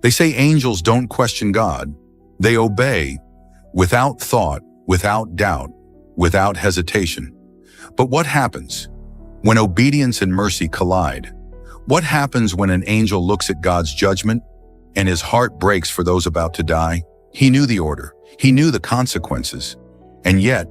They say angels don't question God. They obey without thought, without doubt, without hesitation. But what happens when obedience and mercy collide? What happens when an angel looks at God's judgment and his heart breaks for those about to die? He knew the order. He knew the consequences. And yet,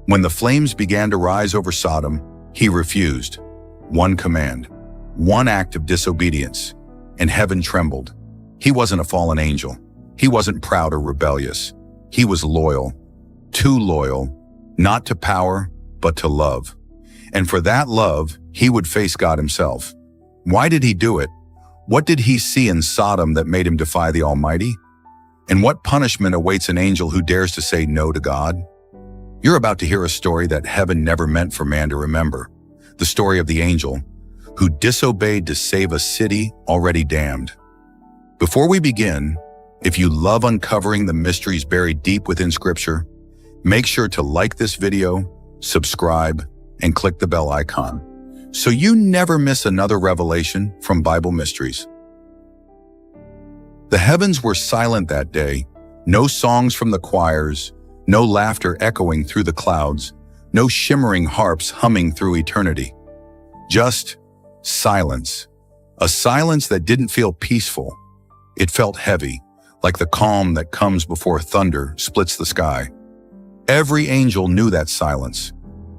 when the flames began to rise over Sodom, he refused. One command, one act of disobedience, and heaven trembled. He wasn't a fallen angel. He wasn't proud or rebellious. He was loyal, too loyal, not to power, but to love. And for that love, he would face God himself. Why did he do it? What did he see in Sodom that made him defy the Almighty? And what punishment awaits an angel who dares to say no to God? You're about to hear a story that heaven never meant for man to remember. The story of the angel who disobeyed to save a city already damned. Before we begin, if you love uncovering the mysteries buried deep within Scripture, make sure to like this video, subscribe, and click the bell icon so you never miss another revelation from Bible Mysteries. The heavens were silent that day, no songs from the choirs, no laughter echoing through the clouds, no shimmering harps humming through eternity. Just silence. A silence that didn't feel peaceful. It felt heavy, like the calm that comes before thunder splits the sky. Every angel knew that silence.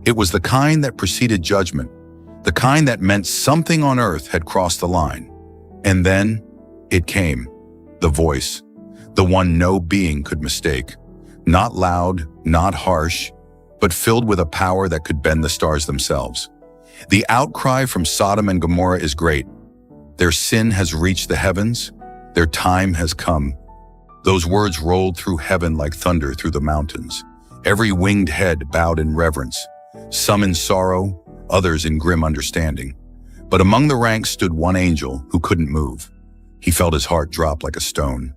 It was the kind that preceded judgment, the kind that meant something on earth had crossed the line. And then it came, the voice, the one no being could mistake. Not loud, not harsh, but filled with a power that could bend the stars themselves. The outcry from Sodom and Gomorrah is great. Their sin has reached the heavens. Their time has come. Those words rolled through heaven like thunder through the mountains. Every winged head bowed in reverence, some in sorrow, others in grim understanding. But among the ranks stood one angel who couldn't move. He felt his heart drop like a stone.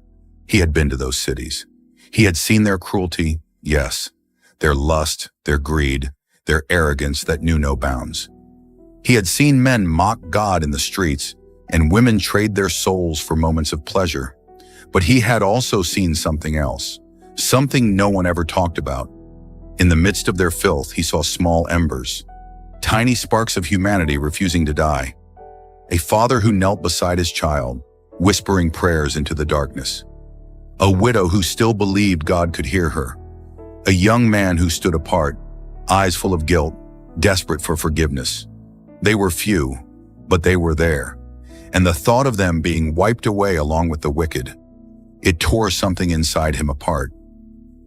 He had been to those cities. He had seen their cruelty, yes, their lust, their greed, their arrogance that knew no bounds. He had seen men mock God in the streets and women trade their souls for moments of pleasure. But he had also seen something else, something no one ever talked about. In the midst of their filth, he saw small embers, tiny sparks of humanity refusing to die. A father who knelt beside his child, whispering prayers into the darkness. A widow who still believed God could hear her. A young man who stood apart, eyes full of guilt, desperate for forgiveness. They were few, but they were there. And the thought of them being wiped away along with the wicked, it tore something inside him apart.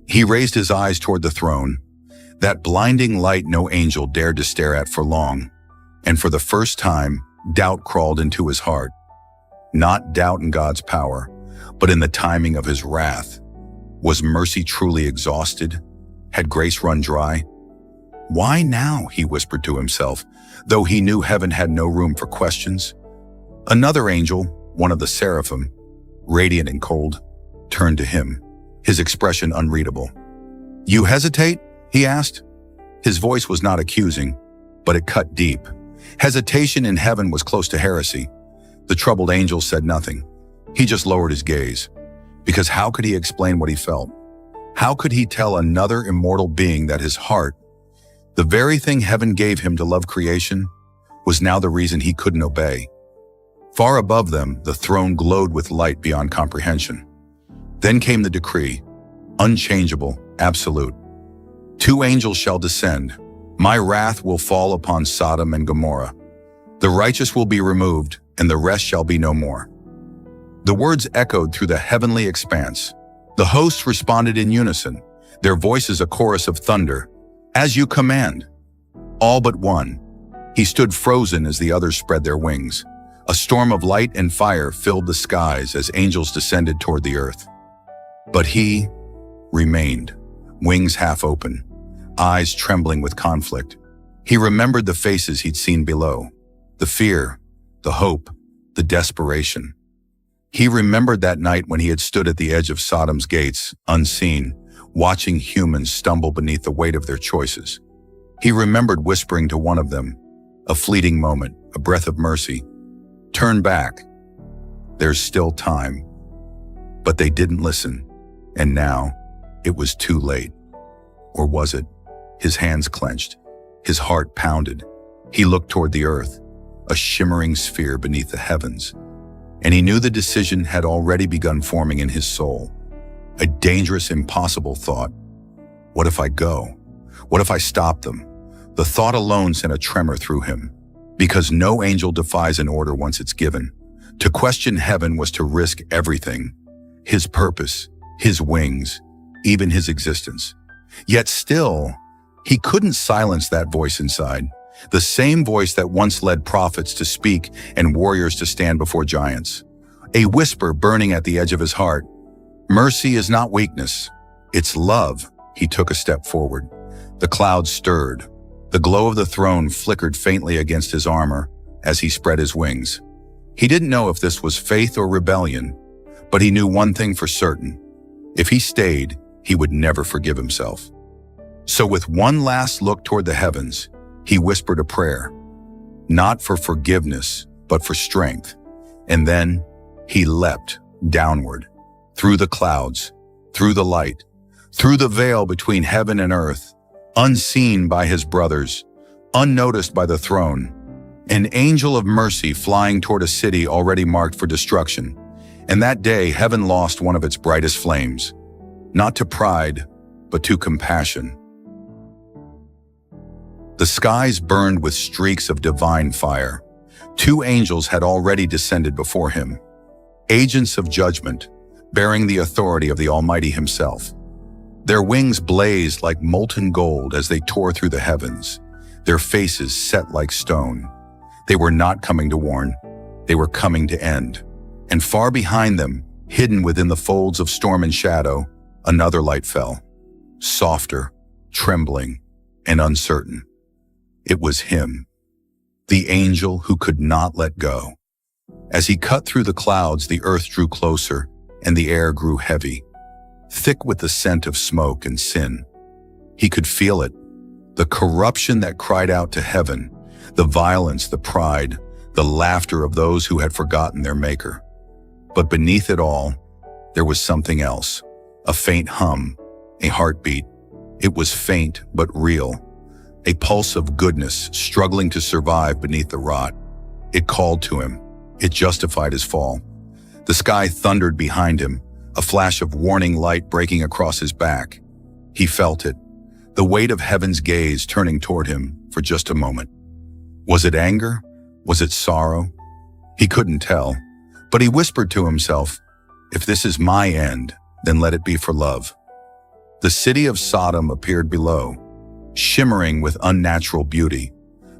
He raised his eyes toward the throne, that blinding light no angel dared to stare at for long. And for the first time, doubt crawled into his heart. Not doubt in God's power, but in the timing of his wrath. Was mercy truly exhausted? Had grace run dry? Why now, he whispered to himself, though he knew heaven had no room for questions. Another angel, one of the seraphim, radiant and cold, turned to him, his expression unreadable. "You hesitate?" he asked. His voice was not accusing, but it cut deep. Hesitation in heaven was close to heresy. The troubled angel said nothing. He just lowered his gaze, because how could he explain what he felt? How could he tell another immortal being that his heart, the very thing heaven gave him to love creation, was now the reason he couldn't obey? Far above them, the throne glowed with light beyond comprehension. Then came the decree, unchangeable, absolute. 2 angels shall descend. My wrath will fall upon Sodom and Gomorrah. The righteous will be removed, and the rest shall be no more. The words echoed through the heavenly expanse. The hosts responded in unison, their voices a chorus of thunder. As you command. All but one. He stood frozen as the others spread their wings. A storm of light and fire filled the skies as angels descended toward the earth. But he remained, wings half open, eyes trembling with conflict. He remembered the faces he'd seen below, the fear, the hope, the desperation. He remembered that night when he had stood at the edge of Sodom's gates, unseen, watching humans stumble beneath the weight of their choices. He remembered whispering to one of them, a fleeting moment, a breath of mercy, "Turn back. There's still time." But they didn't listen, and now it was too late. Or was it? His hands clenched, his heart pounded. He looked toward the earth, a shimmering sphere beneath the heavens, and he knew the decision had already begun forming in his soul. A dangerous, impossible thought. What if I go? What if I stop them? The thought alone sent a tremor through him, because no angel defies an order once it's given. To question heaven was to risk everything, his purpose, his wings, even his existence. Yet still, he couldn't silence that voice inside, the same voice that once led prophets to speak and warriors to stand before giants. A whisper burning at the edge of his heart. Mercy is not weakness, it's love. He took a step forward. The clouds stirred. The glow of the throne flickered faintly against his armor as he spread his wings. He didn't know if this was faith or rebellion, but he knew one thing for certain. If he stayed, he would never forgive himself. So with one last look toward the heavens, he whispered a prayer, not for forgiveness, but for strength. And then he leapt downward, through the clouds, through the light, through the veil between heaven and earth, unseen by his brothers, unnoticed by the throne, an angel of mercy flying toward a city already marked for destruction. And that day, heaven lost one of its brightest flames, not to pride, but to compassion. The skies burned with streaks of divine fire. 2 angels had already descended before him, agents of judgment, bearing the authority of the Almighty himself. Their wings blazed like molten gold as they tore through the heavens, their faces set like stone. They were not coming to warn, they were coming to end. And far behind them, hidden within the folds of storm and shadow, another light fell, softer, trembling, and uncertain. It was him, the angel who could not let go. As he cut through the clouds, the earth drew closer, and the air grew heavy, thick with the scent of smoke and sin. He could feel it, the corruption that cried out to heaven, the violence, the pride, the laughter of those who had forgotten their maker. But beneath it all, there was something else, a faint hum, a heartbeat. It was faint but real, a pulse of goodness struggling to survive beneath the rot. It called to him. It justified his fall. The sky thundered behind him, a flash of warning light breaking across his back. He felt it, the weight of heaven's gaze turning toward him for just a moment. Was it anger? Was it sorrow? He couldn't tell, but he whispered to himself, if this is my end, then let it be for love. The city of Sodom appeared below, shimmering with unnatural beauty.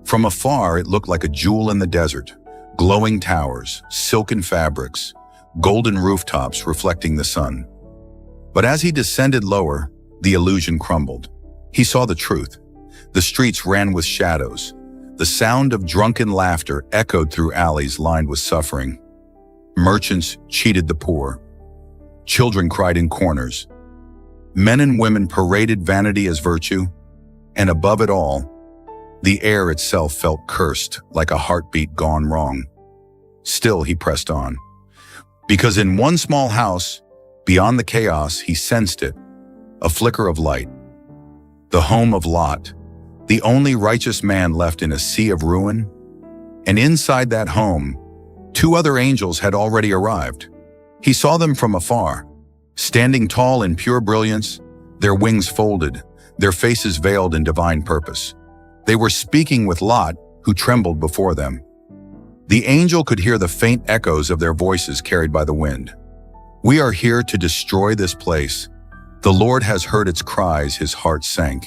From afar, it looked like a jewel in the desert, glowing towers, silken fabrics, golden rooftops reflecting the sun. But as he descended lower, the illusion crumbled. He saw the truth. The streets ran with shadows. The sound of drunken laughter echoed through alleys lined with suffering. Merchants cheated the poor. Children cried in corners. Men and women paraded vanity as virtue. And above it all, the air itself felt cursed, like a heartbeat gone wrong. Still, he pressed on. Because in one small house, beyond the chaos, he sensed it, a flicker of light. The home of Lot, the only righteous man left in a sea of ruin. And inside that home, 2 other angels had already arrived. He saw them from afar, standing tall in pure brilliance, their wings folded, their faces veiled in divine purpose. They were speaking with Lot, who trembled before them. The angel could hear the faint echoes of their voices carried by the wind. We are here to destroy this place. The Lord has heard its cries. His heart sank.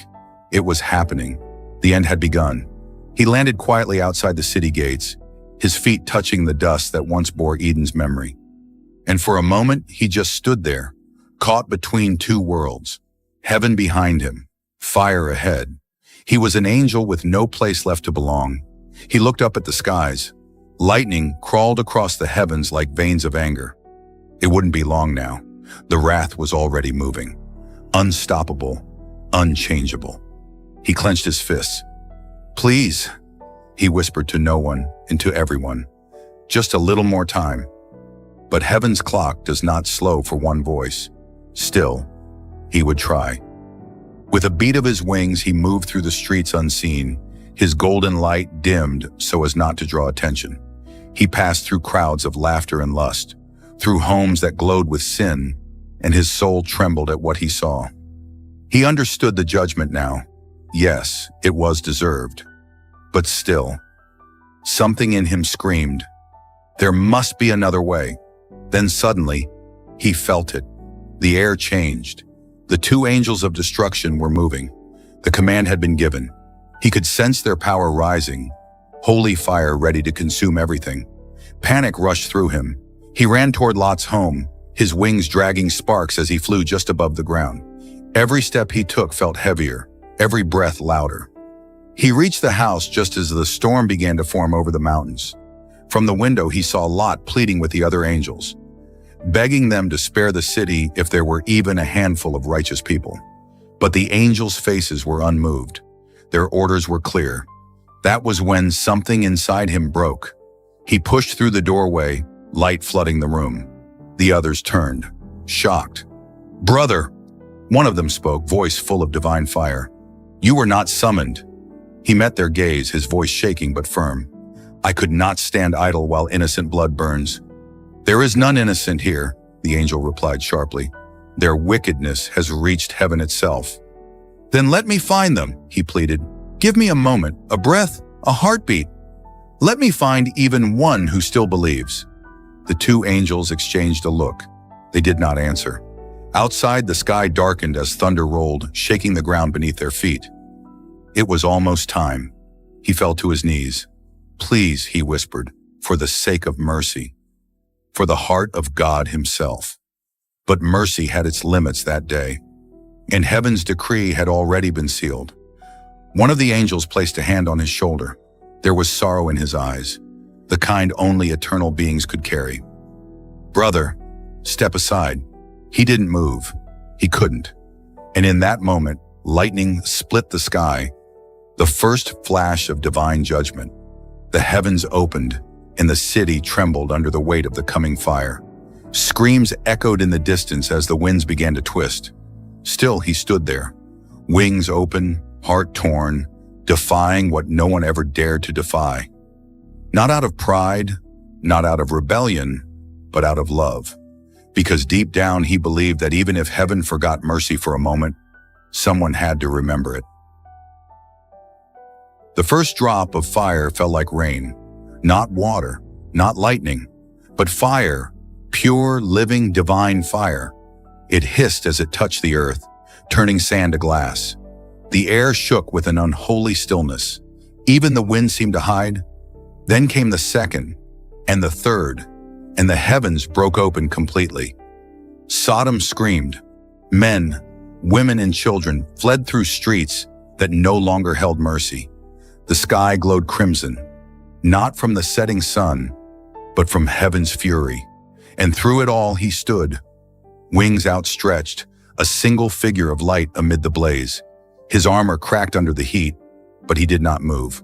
It was happening. The end had begun. He landed quietly outside the city gates, his feet touching the dust that once bore Eden's memory. And for a moment, he just stood there, caught between 2 worlds, heaven behind him, fire ahead. He was an angel with no place left to belong. He looked up at the skies. Lightning crawled across the heavens like veins of anger. It wouldn't be long now. The wrath was already moving. Unstoppable, unchangeable. He clenched his fists. Please, he whispered to no one and to everyone. Just a little more time. But heaven's clock does not slow for one voice. Still, he would try. With a beat of his wings, he moved through the streets unseen, his golden light dimmed so as not to draw attention. He passed through crowds of laughter and lust, through homes that glowed with sin, and his soul trembled at what he saw. He understood the judgment now. Yes, it was deserved. But still, something in him screamed, there must be another way. Then suddenly, he felt it. The air changed. The two angels of destruction were moving. The command had been given. He could sense their power rising, holy fire ready to consume everything. Panic rushed through him. He ran toward Lot's home, his wings dragging sparks as he flew just above the ground. Every step he took felt heavier, every breath louder. He reached the house just as the storm began to form over the mountains. From the window, he saw Lot pleading with the other angels, begging them to spare the city if there were even a handful of righteous people. But the angels' faces were unmoved. Their orders were clear. That was when something inside him broke. He pushed through the doorway, light flooding the room. The others turned, shocked. "Brother," one of them spoke, voice full of divine fire. "You were not summoned." He met their gaze, his voice shaking but firm. "I could not stand idle while innocent blood burns." "There is none innocent here," the angel replied sharply. "Their wickedness has reached heaven itself." "Then let me find them," he pleaded. "Give me a moment, a breath, a heartbeat. Let me find even one who still believes." The two angels exchanged a look. They did not answer. Outside, the sky darkened as thunder rolled, shaking the ground beneath their feet. It was almost time. He fell to his knees. "Please," he whispered, "for the sake of mercy, for the heart of God himself." But mercy had its limits that day, and heaven's decree had already been sealed. One of the angels placed a hand on his shoulder. There was sorrow in his eyes, the kind only eternal beings could carry. "Brother, step aside." He didn't move. He couldn't. And in that moment, lightning split the sky, the first flash of divine judgment. The heavens opened, and the city trembled under the weight of the coming fire. Screams echoed in the distance as the winds began to twist. Still, he stood there, wings open, heart torn, defying what no one ever dared to defy. Not out of pride, not out of rebellion, but out of love. Because deep down he believed that even if heaven forgot mercy for a moment, someone had to remember it. The first drop of fire fell like rain, not water, not lightning, but fire, pure, living, divine fire. It hissed as it touched the earth, turning sand to glass. The air shook with an unholy stillness. Even the wind seemed to hide. Then came the second, and the third, and the heavens broke open completely. Sodom screamed. Men, women, and children fled through streets that no longer held mercy. The sky glowed crimson, not from the setting sun, but from heaven's fury. And through it all he stood, wings outstretched, a single figure of light amid the blaze. His armor cracked under the heat, but he did not move.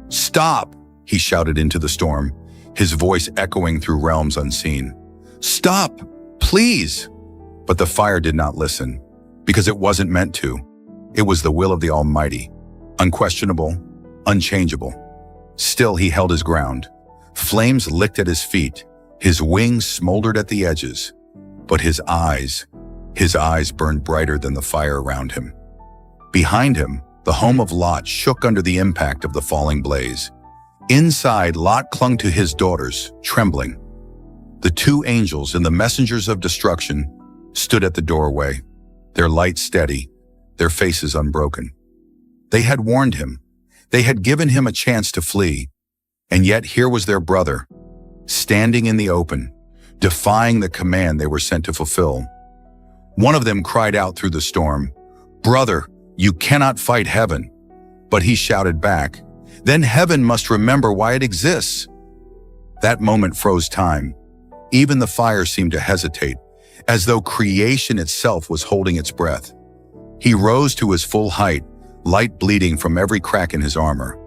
"Stop!" he shouted into the storm, his voice echoing through realms unseen. "Stop! Please!" But the fire did not listen, because it wasn't meant to. It was the will of the Almighty, unquestionable, unchangeable. Still he held his ground. Flames licked at his feet, his wings smoldered at the edges. But his eyes burned brighter than the fire around him. Behind him, the home of Lot shook under the impact of the falling blaze. Inside, Lot clung to his daughters, trembling. The two angels and the messengers of destruction stood at the doorway, their light steady, their faces unbroken. They had warned him. They had given him a chance to flee. And yet here was their brother, standing in the open, defying the command they were sent to fulfill. One of them cried out through the storm, "Brother, you cannot fight heaven." But he shouted back, "Then heaven must remember why it exists." That moment froze time. Even the fire seemed to hesitate, as though creation itself was holding its breath. He rose to his full height, light bleeding from every crack in his armor.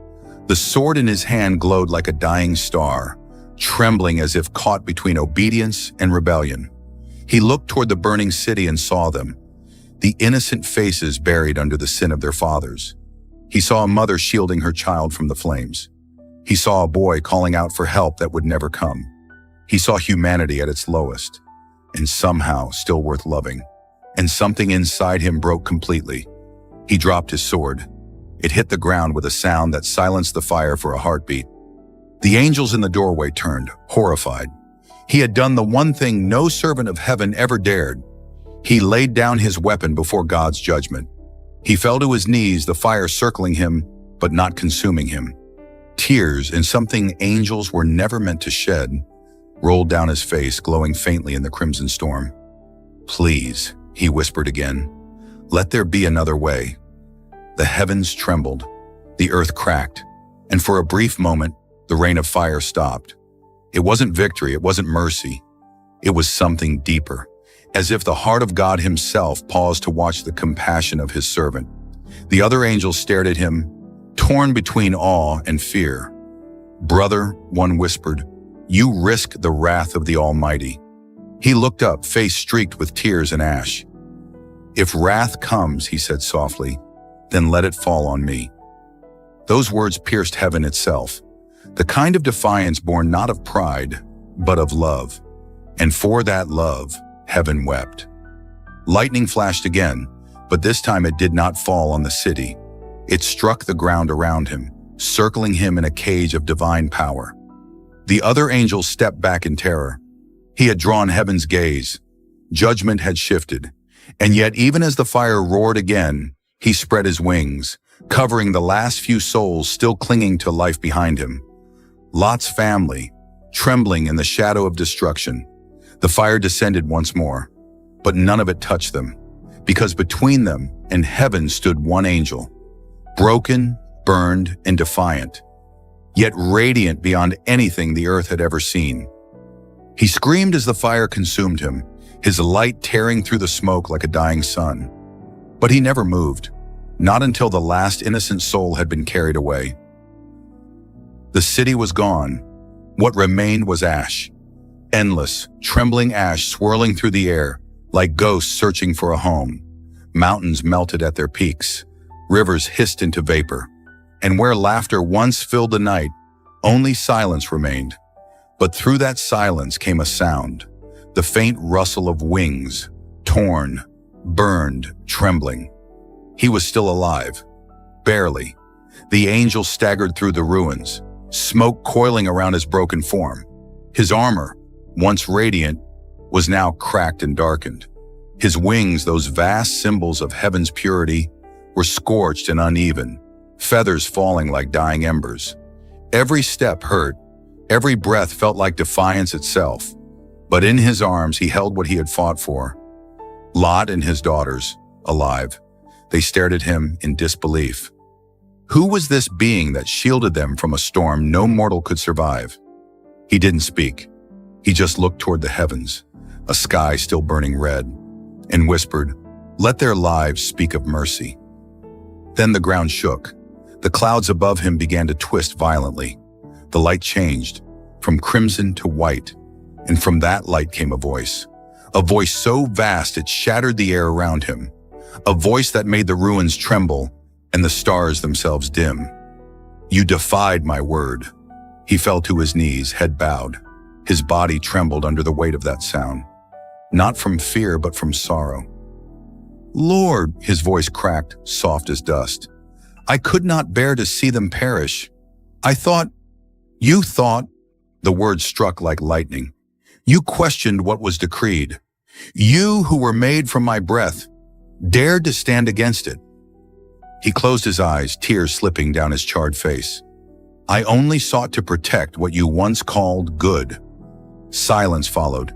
The sword in his hand glowed like a dying star, trembling as if caught between obedience and rebellion. He looked toward the burning city and saw them, the innocent faces buried under the sin of their fathers. He saw a mother shielding her child from the flames. He saw a boy calling out for help that would never come. He saw humanity at its lowest, and somehow still worth loving. And something inside him broke completely. He dropped his sword. It hit the ground with a sound that silenced the fire for a heartbeat. The angels in the doorway turned, horrified. He had done the one thing no servant of heaven ever dared. He laid down his weapon before God's judgment. He fell to his knees, the fire circling him, but not consuming him. Tears, and something angels were never meant to shed, rolled down his face, glowing faintly in the crimson storm. "Please," he whispered again, "let there be another way." The heavens trembled, the earth cracked, and for a brief moment, the rain of fire stopped. It wasn't victory, it wasn't mercy. It was something deeper, as if the heart of God himself paused to watch the compassion of his servant. The other angels stared at him, torn between awe and fear. "Brother," one whispered, "you risk the wrath of the Almighty." He looked up, face streaked with tears and ash. "If wrath comes," he said softly, "then let it fall on me." Those words pierced heaven itself, the kind of defiance born not of pride, but of love. And for that love, heaven wept. Lightning flashed again, but this time it did not fall on the city. It struck the ground around him, circling him in a cage of divine power. The other angels stepped back in terror. He had drawn heaven's gaze. Judgment had shifted. And yet, even as the fire roared again, he spread his wings, covering the last few souls still clinging to life behind him. Lot's family, trembling in the shadow of destruction. The fire descended once more, but none of it touched them, because between them and heaven stood one angel, broken, burned, and defiant, yet radiant beyond anything the earth had ever seen. He screamed as the fire consumed him, his light tearing through the smoke like a dying sun. But he never moved, not until the last innocent soul had been carried away. The city was gone. What remained was ash. Endless, trembling ash swirling through the air, like ghosts searching for a home. Mountains melted at their peaks. Rivers hissed into vapor. And where laughter once filled the night, only silence remained. But through that silence came a sound, the faint rustle of wings, torn, burned, trembling. He was still alive. Barely. The angel staggered through the ruins, smoke coiling around his broken form. His armor, once radiant, was now cracked and darkened. His wings, those vast symbols of heaven's purity, were scorched and uneven, feathers falling like dying embers. Every step hurt, every breath felt like defiance itself. But in his arms he held what he had fought for. Lot and his daughters, alive. They stared at him in disbelief. Who was this being that shielded them from a storm no mortal could survive? He didn't speak. He just looked toward the heavens, a sky still burning red, and whispered, "Let their lives speak of mercy." Then the ground shook. The clouds above him began to twist violently. The light changed, from crimson to white, and from that light came a voice so vast it shattered the air around him, a voice that made the ruins tremble and the stars themselves dim. "You defied my word." He fell to his knees, head bowed. His body trembled under the weight of that sound, not from fear but from sorrow. "Lord," his voice cracked, soft as dust, "I could not bear to see them perish. You thought," the words struck like lightning, "you questioned what was decreed. You who were made from my breath, dared to stand against it." He closed his eyes, tears slipping down his charred face. "I only sought to protect what you once called good." Silence followed,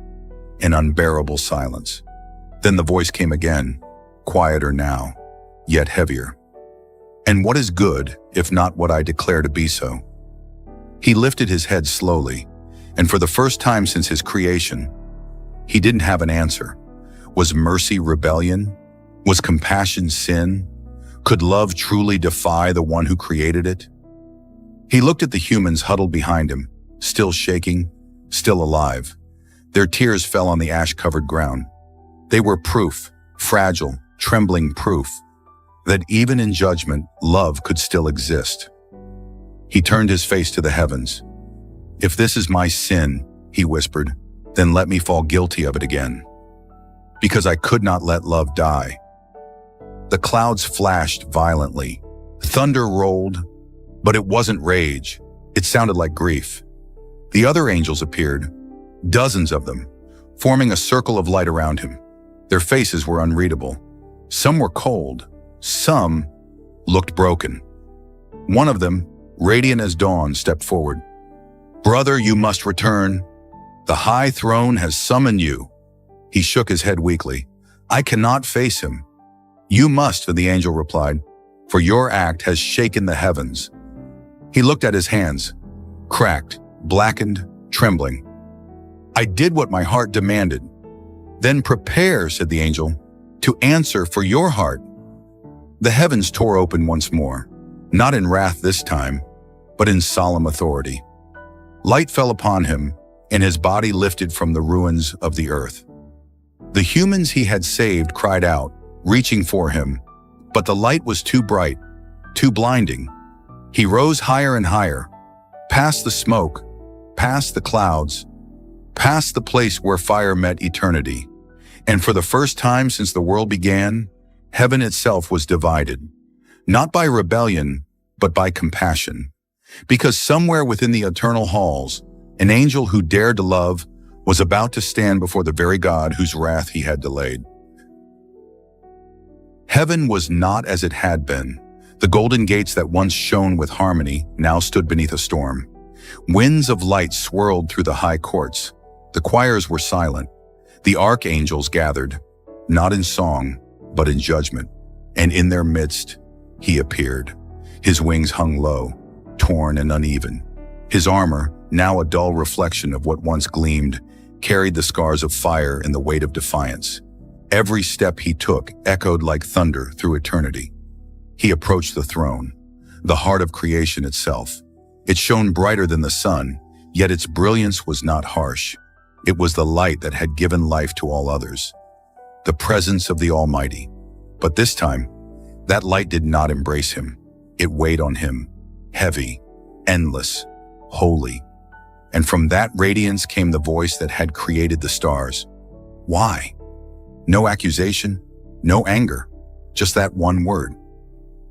an unbearable silence. Then the voice came again, quieter now, yet heavier. "And what is good, if not what I declare to be so?" He lifted his head slowly, and for the first time since his creation, he didn't have an answer. Was mercy rebellion? Was compassion sin? Could love truly defy the one who created it? He looked at the humans huddled behind him, still shaking, still alive. Their tears fell on the ash-covered ground. They were proof, fragile, trembling proof, that even in judgment, love could still exist. He turned his face to the heavens. "If this is my sin," he whispered, "then let me fall guilty of it again. Because I could not let love die." The clouds flashed violently. Thunder rolled, but it wasn't rage. It sounded like grief. The other angels appeared, dozens of them, forming a circle of light around him. Their faces were unreadable. Some were cold. Some looked broken. One of them, radiant as dawn, stepped forward. "Brother, you must return. The high throne has summoned you." He shook his head weakly. "I cannot face him." "You must," the angel replied, "for your act has shaken the heavens." He looked at his hands, cracked, blackened, trembling. "I did what my heart demanded." "Then prepare," said the angel, "to answer for your heart." The heavens tore open once more, not in wrath this time, but in solemn authority. Light fell upon him, and his body lifted from the ruins of the earth. The humans he had saved cried out, reaching for him, but the light was too bright, too blinding. He rose higher and higher, past the smoke, past the clouds, past the place where fire met eternity. And for the first time since the world began, heaven itself was divided, not by rebellion, but by compassion. Because somewhere within the eternal halls, an angel who dared to love was about to stand before the very God whose wrath he had delayed. Heaven was not as it had been. The golden gates that once shone with harmony now stood beneath a storm. Winds of light swirled through the high courts. The choirs were silent. The archangels gathered, not in song, but in judgment. And in their midst, he appeared. His wings hung low, torn and uneven. His armor, now a dull reflection of what once gleamed, carried the scars of fire and the weight of defiance. Every step he took echoed like thunder through eternity. He approached the throne, the heart of creation itself. It shone brighter than the sun, yet its brilliance was not harsh. It was the light that had given life to all others, the presence of the Almighty. But this time, that light did not embrace him. It weighed on him, heavy, endless, holy. And from that radiance came the voice that had created the stars. Why? No accusation, no anger, just that one word.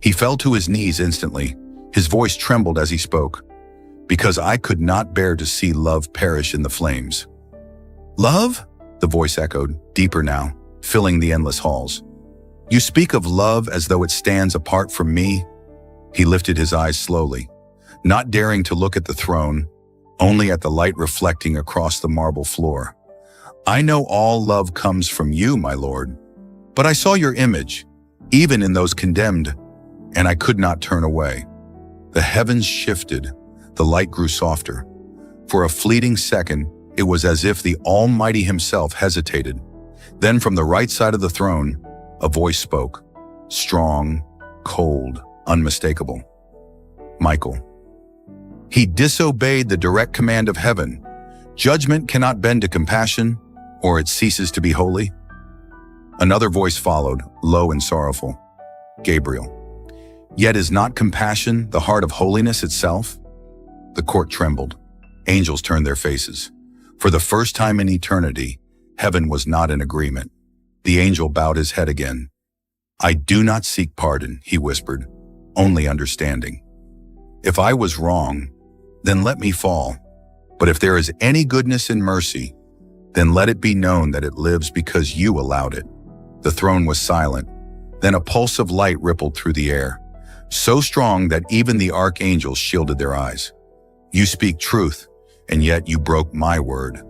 He fell to his knees instantly. His voice trembled as he spoke. "Because I could not bear to see love perish in the flames." "Love?" the voice echoed, deeper now, filling the endless halls. "You speak of love as though it stands apart from me?" He lifted his eyes slowly, not daring to look at the throne, only at the light reflecting across the marble floor. "I know all love comes from you, my Lord. But I saw your image, even in those condemned, and I could not turn away." The heavens shifted, the light grew softer. For a fleeting second, it was as if the Almighty himself hesitated. Then from the right side of the throne, a voice spoke, strong, cold, unmistakable. "Michael." He disobeyed the direct command of heaven. Judgment cannot bend to compassion, or it ceases to be holy. Another voice followed, low and sorrowful. "Gabriel. Yet is not compassion the heart of holiness itself?" The court trembled. Angels turned their faces. For the first time in eternity, heaven was not in agreement. The angel bowed his head again. "I do not seek pardon," he whispered, "only understanding. If I was wrong, then let me fall. But if there is any goodness and mercy, then let it be known that it lives because you allowed it." The throne was silent. Then a pulse of light rippled through the air, so strong that even the archangels shielded their eyes. "You speak truth, and yet you broke my word."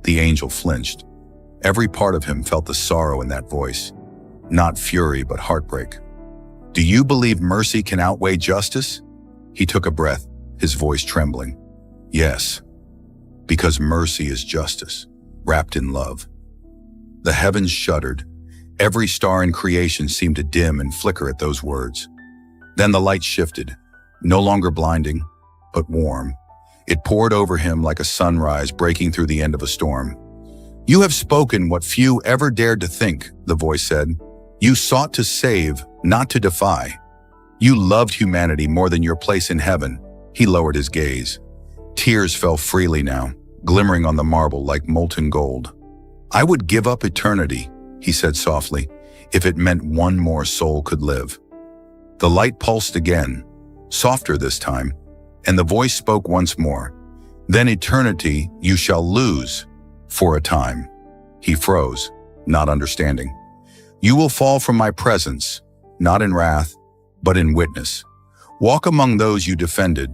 The angel flinched. Every part of him felt the sorrow in that voice, not fury but heartbreak. "Do you believe mercy can outweigh justice?" He took a breath, his voice trembling. "Yes, because mercy is justice, wrapped in love." The heavens shuddered. Every star in creation seemed to dim and flicker at those words. Then the light shifted, no longer blinding, but warm. It poured over him like a sunrise breaking through the end of a storm. "You have spoken what few ever dared to think," the voice said. "You sought to save, not to defy. You loved humanity more than your place in heaven." He lowered his gaze. Tears fell freely now, glimmering on the marble like molten gold. "I would give up eternity," he said softly, "if it meant one more soul could live." The light pulsed again, softer this time, and the voice spoke once more. "Then eternity you shall lose for a time." He froze, not understanding. "You will fall from my presence, not in wrath, but in witness. Walk among those you defended.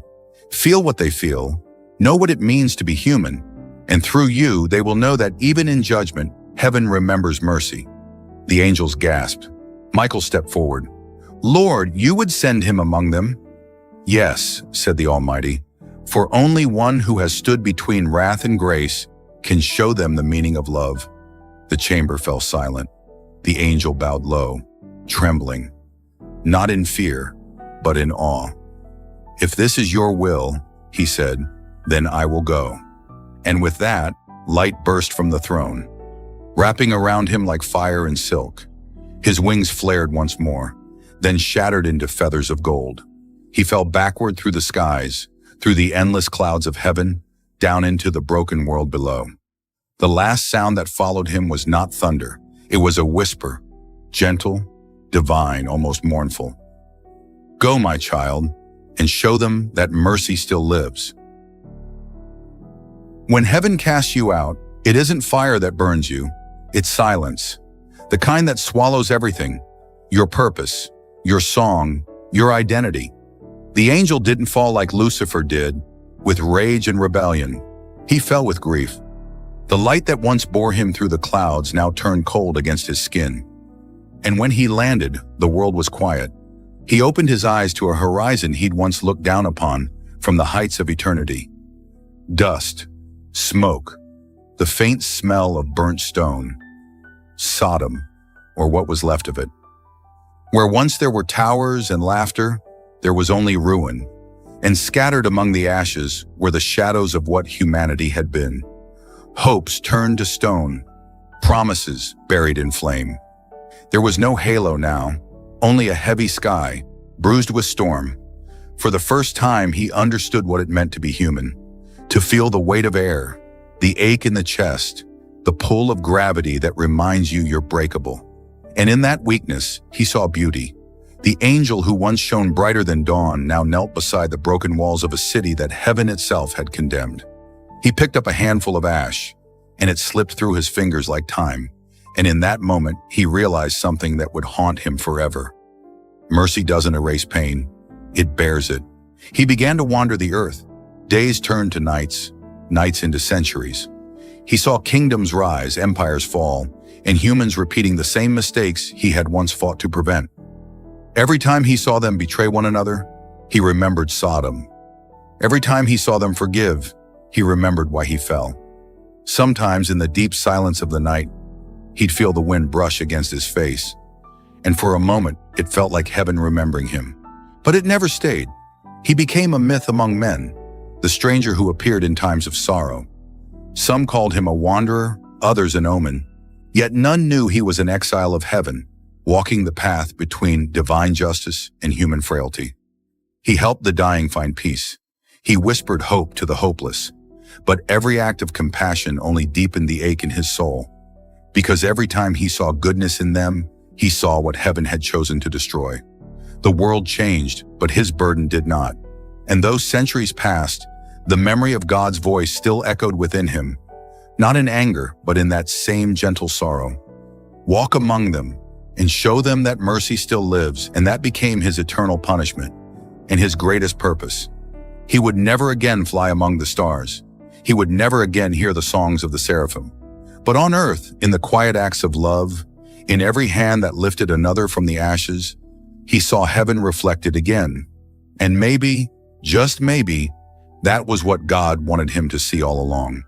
Feel what they feel. Know what it means to be human. And through you, they will know that even in judgment, heaven remembers mercy." The angels gasped. Michael stepped forward. "Lord, you would send him among them?" "Yes," said the Almighty, "for only one who has stood between wrath and grace can show them the meaning of love." The chamber fell silent. The angel bowed low, trembling, not in fear, but in awe. "If this is your will," he said, "then I will go." And with that, light burst from the throne, wrapping around him like fire and silk. His wings flared once more, then shattered into feathers of gold. He fell backward through the skies, through the endless clouds of heaven, down into the broken world below. The last sound that followed him was not thunder. It was a whisper, gentle, divine, almost mournful. "Go, my child, and show them that mercy still lives." When heaven casts you out, it isn't fire that burns you, it's silence. The kind that swallows everything, your purpose, your song, your identity. The angel didn't fall like Lucifer did, with rage and rebellion. He fell with grief. The light that once bore him through the clouds now turned cold against his skin. And when he landed, the world was quiet. He opened his eyes to a horizon he'd once looked down upon from the heights of eternity. Dust, smoke, the faint smell of burnt stone. Sodom, or what was left of it. Where once there were towers and laughter, there was only ruin, and scattered among the ashes were the shadows of what humanity had been. Hopes turned to stone, promises buried in flame. There was no halo now, only a heavy sky, bruised with storm. For the first time, he understood what it meant to be human, to feel the weight of air, the ache in the chest, the pull of gravity that reminds you you're breakable. And in that weakness, he saw beauty. The angel who once shone brighter than dawn now knelt beside the broken walls of a city that heaven itself had condemned. He picked up a handful of ash, and it slipped through his fingers like time. And in that moment, he realized something that would haunt him forever. Mercy doesn't erase pain, it bears it. He began to wander the earth. Days turned to nights, nights into centuries. He saw kingdoms rise, empires fall, and humans repeating the same mistakes he had once fought to prevent. Every time he saw them betray one another, he remembered Sodom. Every time he saw them forgive, he remembered why he fell. Sometimes in the deep silence of the night, he'd feel the wind brush against his face, and for a moment, it felt like heaven remembering him. But it never stayed. He became a myth among men, the stranger who appeared in times of sorrow. Some called him a wanderer, others an omen, yet none knew he was an exile of heaven, walking the path between divine justice and human frailty. He helped the dying find peace. He whispered hope to the hopeless. But every act of compassion only deepened the ache in his soul, because every time he saw goodness in them, he saw what heaven had chosen to destroy. The world changed, but his burden did not. And though centuries passed, the memory of God's voice still echoed within him, not in anger, but in that same gentle sorrow. Walk among them and show them that mercy still lives, and that became his eternal punishment and his greatest purpose. He would never again fly among the stars. He would never again hear the songs of the seraphim. But on earth, in the quiet acts of love, in every hand that lifted another from the ashes, he saw heaven reflected again. And maybe, just maybe, that was what God wanted him to see all along.